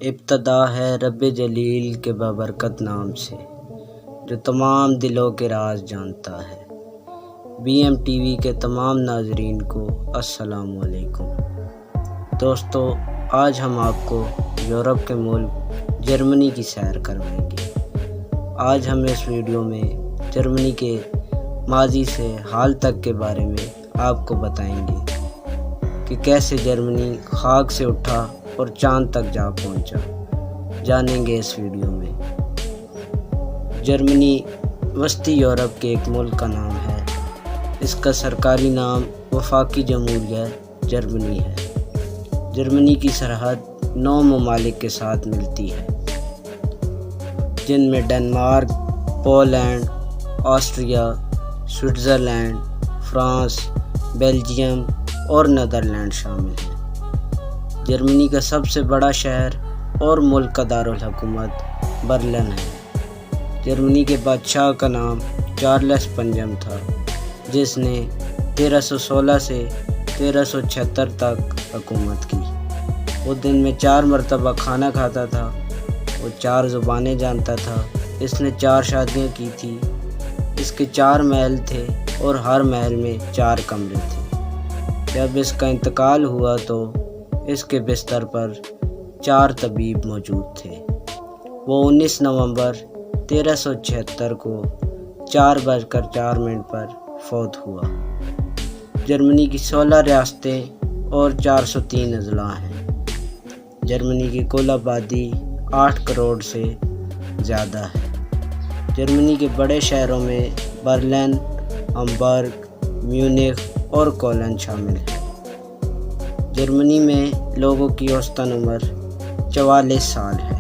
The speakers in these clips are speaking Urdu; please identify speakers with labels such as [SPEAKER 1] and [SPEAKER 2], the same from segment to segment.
[SPEAKER 1] ابتدا ہے رب جلیل کے بابرکت نام سے، جو تمام دلوں کے راز جانتا ہے۔ بی ایم ٹی وی کے تمام ناظرین کو السلام علیکم۔ دوستو، آج ہم آپ کو یورپ کے ملک جرمنی کی سیر کروائیں گے۔ آج ہم اس ویڈیو میں جرمنی کے ماضی سے حال تک کے بارے میں آپ کو بتائیں گے کہ کیسے جرمنی خاک سے اٹھا اور چاند تک جا پہنچا، جانیں گے اس ویڈیو میں۔ جرمنی وسطی یورپ کے ایک ملک کا نام ہے۔ اس کا سرکاری نام وفاقی جمہوریہ جرمنی ہے۔ جرمنی کی سرحد 9 ممالک کے ساتھ ملتی ہے، جن میں Denmark, Poland, Austria, Switzerland, France, Belgium اور نیدرلینڈ شامل ہیں۔ جرمنی کا سب سے بڑا شہر اور ملک کا دارالحکومت برلن ہے۔ جرمنی کے بادشاہ کا نام چارلس پنجم تھا، جس نے 1316 سے 1376 تک حکومت کی۔ وہ دن میں 4 مرتبہ کھانا کھاتا تھا، وہ 4 زبانیں جانتا تھا، اس نے 4 شادیاں کی تھی، اس کے 4 محل تھے اور ہر محل میں 4 کمرے تھے۔ جب اس کا انتقال ہوا تو اس کے بستر پر 4 طبیب موجود تھے۔ وہ 19 نومبر 1376 کو 4:04 پر فوت ہوا۔ جرمنی کی 16 ریاستیں اور 403 اضلاع ہیں۔ جرمنی کی کل آبادی 8 کروڑ سے زیادہ ہے۔ جرمنی کے بڑے شہروں میں برلن، ہمبرگ، میونخ اور کولن شامل ہیں۔ جرمنی میں لوگوں کی اوسطاً عمر 44 سال ہے،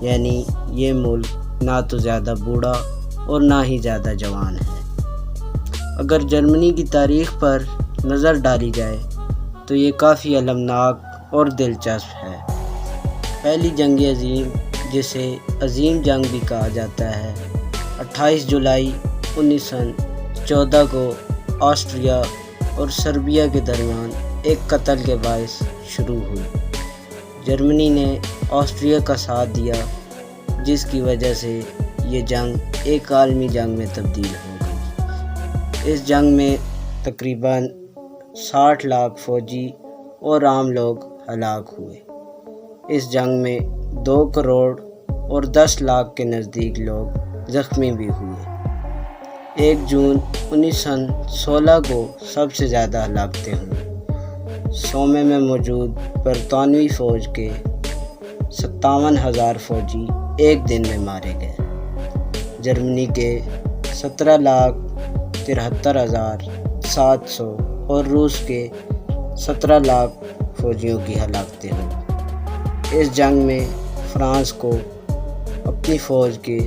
[SPEAKER 1] یعنی یہ ملک نہ تو زیادہ بوڑھا اور نہ ہی زیادہ جوان ہے۔ اگر جرمنی کی تاریخ پر نظر ڈالی جائے تو یہ کافی المناک اور دلچسپ ہے۔ پہلی جنگ عظیم، جسے عظیم جنگ بھی کہا جاتا ہے، 28 جولائی 1914 کو آسٹریا اور سربیا کے درمیان ایک قتل کے باعث شروع ہوئی۔ جرمنی نے آسٹریا کا ساتھ دیا، جس کی وجہ سے یہ جنگ ایک عالمی جنگ میں تبدیل ہو گئی۔ اس جنگ میں تقریباً 60 لاکھ فوجی اور عام لوگ ہلاک ہوئے۔ اس جنگ میں 2 کروڑ اور 10 لاکھ کے نزدیک لوگ زخمی بھی ہوئے۔ 1 جون 1916 کو سب سے زیادہ ہلاکتیں ہوئیں۔ سومے میں موجود برطانوی فوج کے 57,000 فوجی ایک دن میں مارے گئے۔ جرمنی کے 17,73,700 اور روس کے 17 لاکھ فوجیوں کی ہلاکتیں ہوئیں۔ اس جنگ میں فرانس کو اپنی فوج کے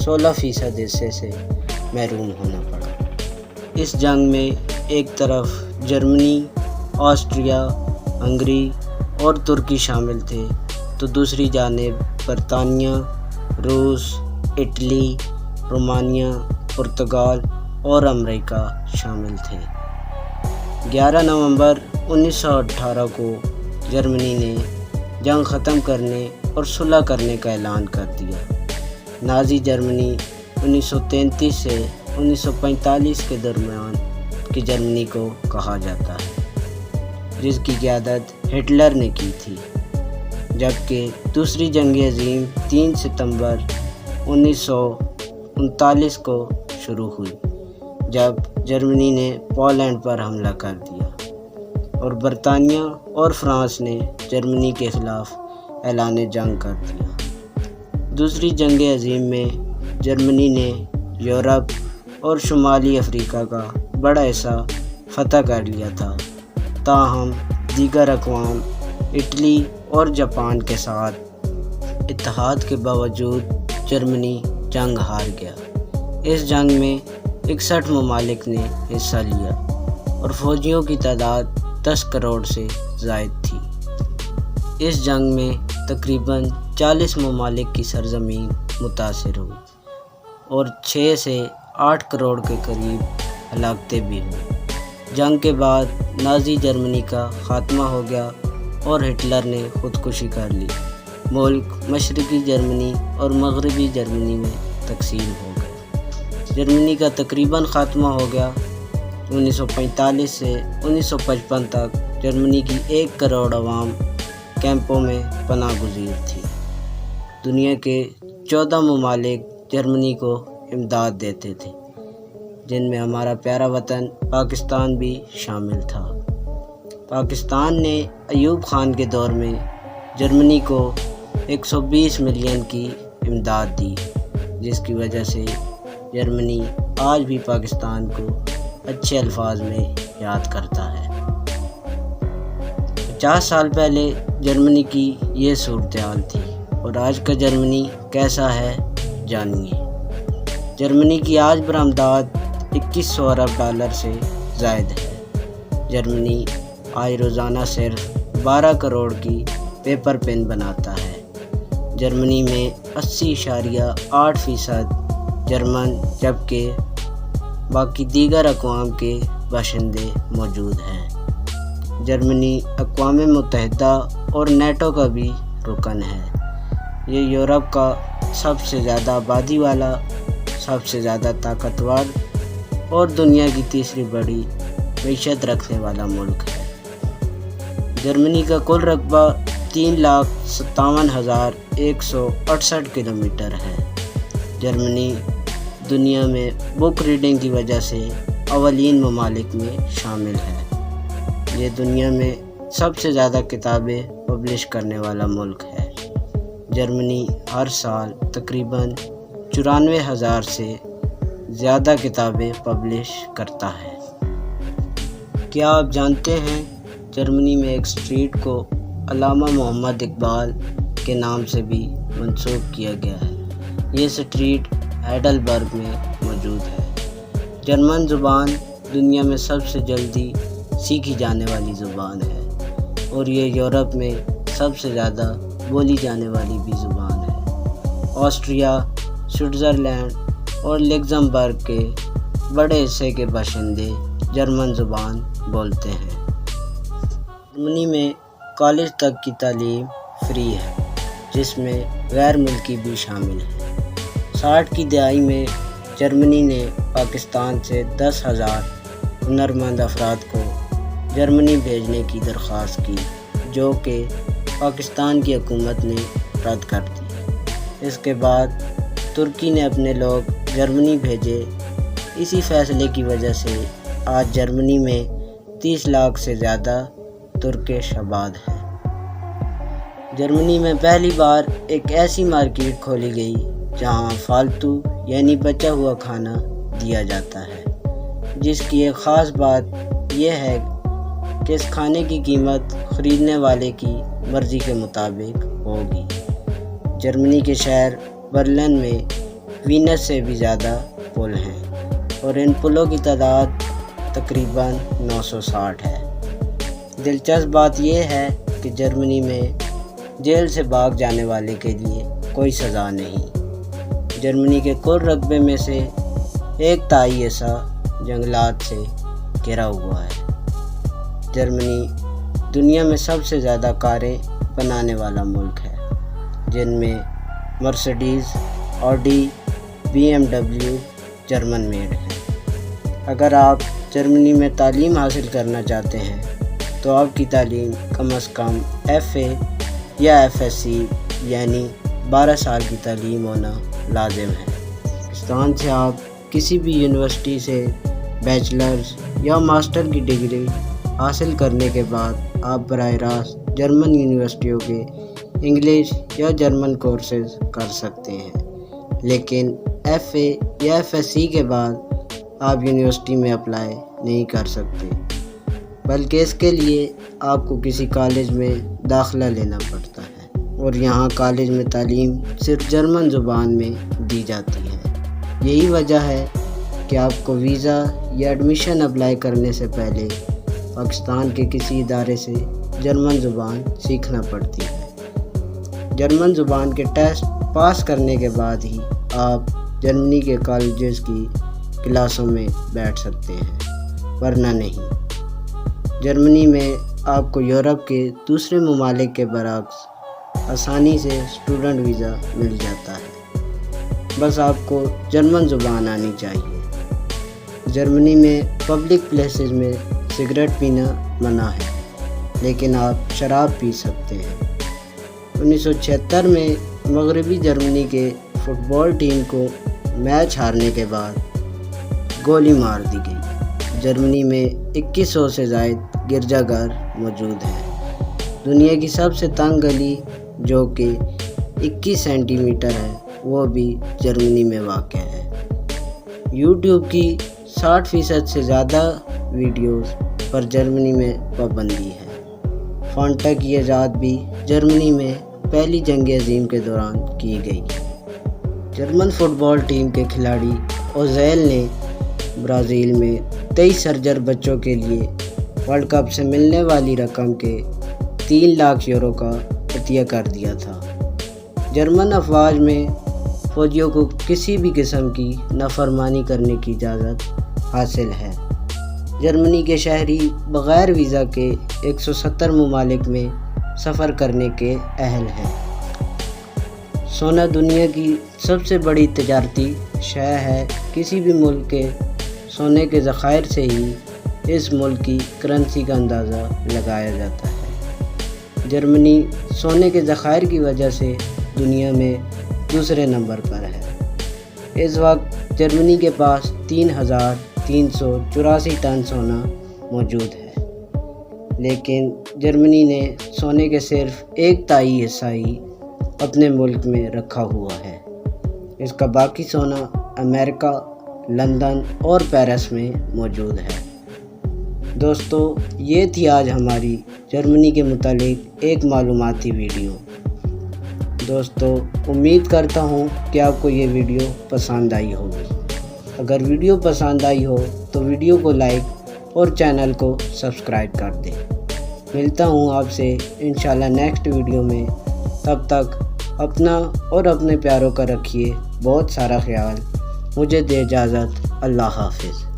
[SPEAKER 1] 16% حصے سے محروم ہونا پڑا۔ اس جنگ میں ایک طرف جرمنی، آسٹریا، ہنگری اور ترکی شامل تھے تو دوسری جانب برطانیہ، روس، اٹلی، رومانیہ، پرتگال اور امریکہ شامل تھے۔ 11 نومبر 1918 کو جرمنی نے جنگ ختم کرنے اور صلح کرنے کا اعلان کر دیا۔ نازی جرمنی 1933 سے 1945 کے درمیان کی جرمنی کو کہا جاتا ہے، جس کی قیادت ہٹلر نے کی تھی، جبکہ دوسری جنگ عظیم 3 ستمبر 1939 کو شروع ہوئی، جب جرمنی نے پولینڈ پر حملہ کر دیا اور برطانیہ اور فرانس نے جرمنی کے خلاف اعلان جنگ کر دیا۔ دوسری جنگ عظیم میں جرمنی نے یورپ اور شمالی افریقہ کا بڑا حصہ فتح کر لیا تھا، تاہم دیگر اقوام اٹلی اور جاپان کے ساتھ اتحاد کے باوجود جرمنی جنگ ہار گیا۔ اس جنگ میں 61 ممالک نے حصہ لیا اور فوجیوں کی تعداد 10 کروڑ سے زائد تھی۔ اس جنگ میں تقریباً 40 ممالک کی سرزمین متاثر ہوئی اور 6 سے 8 کروڑ کے قریب ہلاکتیں بھی ہوئیں۔ جنگ کے بعد نازی جرمنی کا خاتمہ ہو گیا اور ہٹلر نے خودکشی کر لی۔ ملک مشرقی جرمنی اور مغربی جرمنی میں تقسیم ہو گیا۔ جرمنی کا تقریباً خاتمہ ہو گیا۔ 1945 سے 1955 تک جرمنی کی 1 کروڑ عوام کیمپوں میں پناہ گزیر تھی۔ دنیا کے 14 ممالک جرمنی کو امداد دیتے تھے، جن میں ہمارا پیارا وطن پاکستان بھی شامل تھا۔ پاکستان نے ایوب خان کے دور میں جرمنی کو 120 ملین کی امداد دی، جس کی وجہ سے جرمنی آج بھی پاکستان کو اچھے الفاظ میں یاد کرتا ہے۔ 50 سال پہلے جرمنی کی یہ صورتحال تھی، اور آج کا جرمنی کیسا ہے جانیے۔ جرمنی کی آج برآمدات 2100 ارب ڈالر سے زائد ہے۔ جرمنی آج روزانہ صرف 12 کروڑ کی پیپر پین بناتا ہے۔ جرمنی میں 80.8% جرمن جبکہ باقی دیگر اقوام کے باشندے موجود ہیں۔ جرمنی اقوام متحدہ اور نیٹو کا بھی رکن ہے۔ یہ یورپ کا سب سے زیادہ آبادی والا، سب سے زیادہ طاقتور اور دنیا کی تیسری بڑی معیشت رکھنے والا ملک ہے۔ جرمنی کا کل رقبہ 3,57,168 کلومیٹر ہے۔ جرمنی دنیا میں بک ریڈنگ کی وجہ سے اولین ممالک میں شامل ہے۔ یہ دنیا میں سب سے زیادہ کتابیں پبلش کرنے والا ملک ہے۔ جرمنی ہر سال تقریباً 94,000 سے زیادہ کتابیں پبلش کرتا ہے۔ کیا آپ جانتے ہیں جرمنی میں ایک اسٹریٹ کو علامہ محمد اقبال کے نام سے بھی منسوب کیا گیا ہے۔ یہ اسٹریٹ ہیڈلبرگ میں موجود ہے۔ جرمن زبان دنیا میں سب سے جلدی سیکھی جانے والی زبان ہے، اور یہ یورپ میں سب سے زیادہ بولی جانے والی بھی زبان ہے۔ آسٹریا، سوئٹزرلینڈ اور لگزمبرگ کے بڑے حصے کے باشندے جرمن زبان بولتے ہیں۔ جرمنی میں کالج تک کی تعلیم فری ہے، جس میں غیر ملکی بھی شامل ہے۔ 60 کی دہائی میں جرمنی نے پاکستان سے 10,000 ہنرمند افراد کو جرمنی بھیجنے کی درخواست کی، جو کہ پاکستان کی حکومت نے رد کر دی۔ اس کے بعد ترکی نے اپنے لوگ جرمنی بھیجے۔ اسی فیصلے کی وجہ سے آج جرمنی میں 30 لاکھ سے زیادہ ترکش آباد ہیں۔ جرمنی میں پہلی بار ایک ایسی مارکیٹ کھولی گئی جہاں فالتو یعنی بچا ہوا کھانا دیا جاتا ہے، جس کی ایک خاص بات یہ ہے کہ اس کھانے کی قیمت خریدنے والے کی مرضی کے مطابق ہوگی۔ جرمنی کے شہر برلن میں وینس سے بھی زیادہ پل ہیں، اور ان پلوں کی تعداد تقریباً 960 ہے۔ دلچسپ بات یہ ہے کہ جرمنی میں جیل سے بھاگ جانے والے کے لیے کوئی سزا نہیں۔ جرمنی کے کل رقبے میں سے 1/3 حصہ جنگلات سے گھرا ہوا ہے۔ جرمنی دنیا میں سب سے زیادہ کاریں بنانے والا ملک ہے، جن میں Mercedes, Audi, BMW German made ہیں۔ اگر آپ جرمنی میں تعلیم حاصل کرنا چاہتے ہیں تو آپ کی تعلیم کم از کم FA یا FSC یعنی 12 سال کی تعلیم ہونا لازم ہے۔ پاکستان سے آپ کسی بھی یونیورسٹی سے بیچلرز یا ماسٹر کی ڈگری حاصل کرنے کے بعد آپ براہ راست جرمن یونیورسٹیوں کے انگلش یا جرمن کورسز کر سکتے ہیں، لیکن FA یا FSC کے بعد آپ یونیورسٹی میں اپلائی نہیں کر سکتے، بلکہ اس کے لیے آپ کو کسی کالج میں داخلہ لینا پڑتا ہے، اور یہاں کالج میں تعلیم صرف جرمن زبان میں دی جاتی ہے۔ یہی وجہ ہے کہ آپ کو ویزا یا ایڈمیشن اپلائی کرنے سے پہلے پاکستان کے کسی ادارے سے جرمن زبان سیکھنا پڑتی ہے۔ جرمن زبان کے ٹیسٹ پاس کرنے کے بعد ہی آپ جرمنی کے کالجز کی کلاسوں میں بیٹھ سکتے ہیں، ورنہ نہیں۔ جرمنی میں آپ کو یورپ کے دوسرے ممالک کے برعکس آسانی سے اسٹوڈنٹ ویزا مل جاتا ہے، بس آپ کو جرمن زبان آنی چاہیے۔ جرمنی میں پبلک پلیسز میں سگریٹ پینا منع ہے، لیکن آپ شراب پی سکتے ہیں۔ 1976 میں مغربی جرمنی کے فٹ بال ٹیم کو میچ ہارنے کے بعد گولی مار دی گئی۔ جرمنی میں 2100 سے زائد گرجا گھر موجود ہیں۔ دنیا کی سب سے تنگ گلی جو کہ 21 سینٹی میٹر ہے، وہ بھی جرمنی میں واقع ہے۔ یوٹیوب کی 60% سے زیادہ ویڈیوز پر جرمنی میں پابندی ہے۔ فانٹا کی ایجاد بھی جرمنی میں پہلی جنگ عظیم کے دوران کی گئی۔ جرمن فٹ بال ٹیم کے کھلاڑی اوزیل نے برازیل میں 23 سرجر بچوں کے لیے ورلڈ کپ سے ملنے والی رقم کے 3 لاکھ یورو کا عطیہ کر دیا تھا۔ جرمن افواج میں فوجیوں کو کسی بھی قسم کی نافرمانی کرنے کی اجازت حاصل ہے۔ جرمنی کے شہری بغیر ویزا کے 170 ممالک میں سفر کرنے کے اہل ہیں۔ سونا دنیا کی سب سے بڑی تجارتی شے ہے۔ کسی بھی ملک کے سونے کے ذخائر سے ہی اس ملک کی کرنسی کا اندازہ لگایا جاتا ہے۔ جرمنی سونے کے ذخائر کی وجہ سے دنیا میں دوسرے نمبر پر ہے۔ اس وقت جرمنی کے پاس 3384 ٹن سونا موجود ہے، لیکن جرمنی نے سونے کے صرف 1/3 حصہ ہی اپنے ملک میں رکھا ہوا ہے۔ اس کا باقی سونا امریکہ، لندن اور پیرس میں موجود ہے۔ دوستو، یہ تھی آج ہماری جرمنی کے متعلق ایک معلوماتی ویڈیو۔ دوستو، امید کرتا ہوں کہ آپ کو یہ ویڈیو پسند آئی ہوگی۔ اگر ویڈیو پسند آئی ہو تو ویڈیو کو لائک اور چینل کو سبسکرائب کر دیں۔ ملتا ہوں آپ سے انشاءاللہ نیکسٹ ویڈیو میں۔ تب تک اپنا اور اپنے پیاروں کا رکھیے بہت سارا خیال۔ مجھے دے اجازت، اللہ حافظ۔